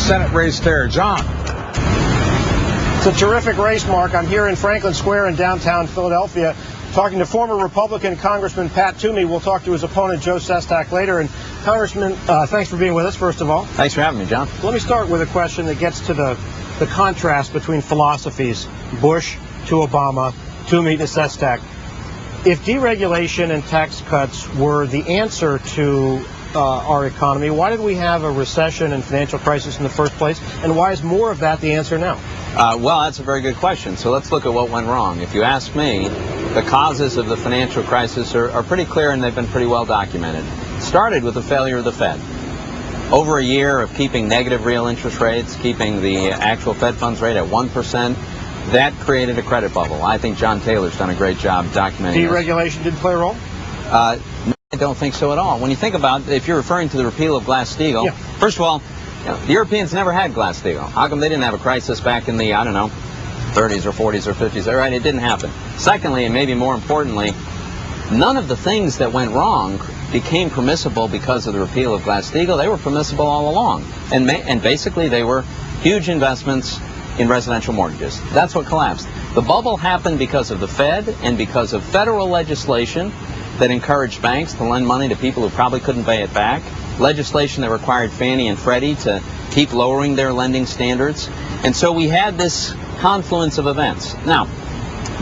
Senate race there. John. It's a terrific race, Mark. I'm here in Franklin Square in downtown Philadelphia talking to former Republican Congressman Pat Toomey. We'll talk to his opponent, Joe Sestak, later. And Congressman, thanks for being with us, first of all. Thanks for having me, John. Let me start with a question that gets to the contrast between philosophies, Bush to Obama, Toomey to Sestak. If deregulation and tax cuts were the answer to our economy, why did we have a recession and financial crisis in the first place? And why is more of that the answer now? Well, that's a very good question. So let's look at what went wrong. If you ask me, the causes of the financial crisis are pretty clear, and they've been pretty well documented. It started with the failure of the Fed. Over a year of keeping negative real interest rates, keeping the actual Fed funds rate at 1%, that created a credit bubble. I think John Taylor's done a great job documenting this. Deregulation didn't play a role? No, I don't think so at all. When you think about, if you're referring to the repeal of Glass-Steagall, first of all, the Europeans never had Glass-Steagall. How come they didn't have a crisis back in the, 30s or 40s or 50s? Right, it didn't happen. Secondly, and maybe more importantly, none of the things that went wrong became permissible because of the repeal of Glass-Steagall. They were permissible all along. And basically they were huge investments in residential mortgages. That's what collapsed. The bubble happened because of the Fed and because of federal legislation that encouraged banks to lend money to people who probably couldn't pay it back, legislation that required Fannie and Freddie to keep lowering their lending standards. And so we had this confluence of events. Now,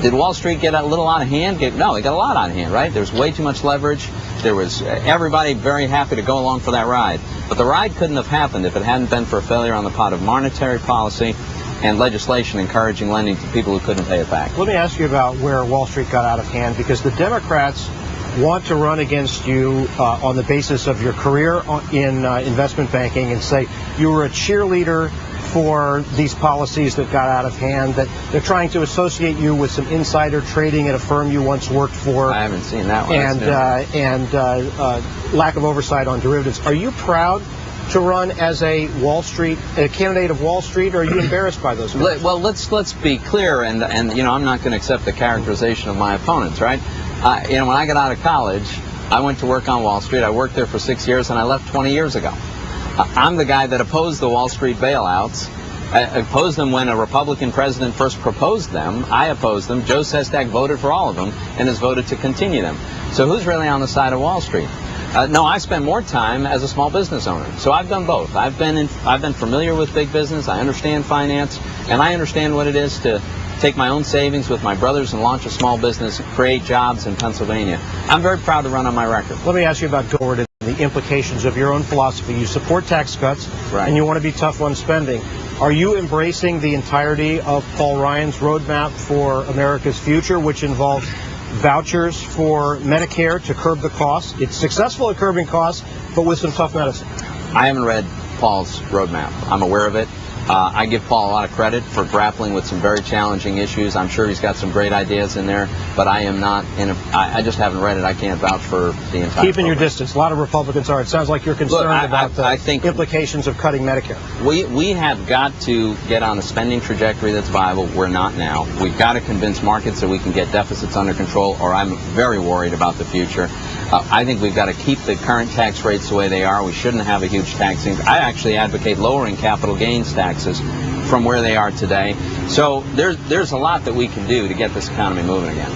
did Wall Street get a little out of hand? No, it got a lot out of hand, right? There was way too much leverage. There was everybody very happy to go along for that ride. But the ride couldn't have happened if it hadn't been for a failure on the part of monetary policy and legislation encouraging lending to people who couldn't pay it back. Let me ask you about where Wall Street got out of hand, because the Democrats want to run against you on the basis of your career in investment banking and say you were a cheerleader for these policies that got out of hand, that they're trying to associate you with some insider trading at a firm you once worked for. I haven't seen that one. And lack of oversight on derivatives. Are you proud to run as a candidate of Wall Street, or are you embarrassed by those moves? Well, let's be clear, and I'm not going to accept the characterization of my opponents, right? When I got out of college, I went to work on Wall Street. I worked there for 6 years, and I left 20 years ago. I'm the guy that opposed the Wall Street bailouts. I opposed them when a Republican president first proposed them. I opposed them. Joe Sestak voted for all of them and has voted to continue them. So who's really on the side of Wall Street? No, I spent more time as a small business owner. So I've done both. I've been familiar with big business. I understand finance, and I understand what it is to take my own savings with my brothers and launch a small business, create jobs in Pennsylvania. I'm very proud to run on my record. Let me ask you about Gord and the implications of your own philosophy. You support tax cuts, right, and you want to be tough on spending. Are you embracing the entirety of Paul Ryan's roadmap for America's future, which involves vouchers for Medicare to curb the costs? It's successful at curbing costs, but with some tough medicine. I haven't read Paul's roadmap. I'm aware of it. I give Paul a lot of credit for grappling with some very challenging issues. I'm sure he's got some great ideas in there, but I am not I just haven't read it. I can't vouch for the entire Keeping your distance. A lot of Republicans are. It sounds like you're concerned about the implications of cutting Medicare. We have got to get on a spending trajectory that's viable. We're not now. We've got to convince markets that we can get deficits under control, or I'm very worried about the future. I think we've got to keep the current tax rates the way they are. We shouldn't have a huge tax increase. I actually advocate lowering capital gains taxes from where they are today. So there's a lot that we can do to get this economy moving again.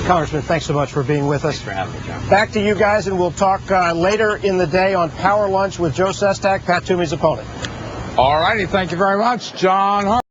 Congressman, thanks so much for being with us. Thanks for having me, John. Back to you guys, and we'll talk later in the day on Power Lunch with Joe Sestak, Pat Toomey's opponent. All righty. Thank you very much, John.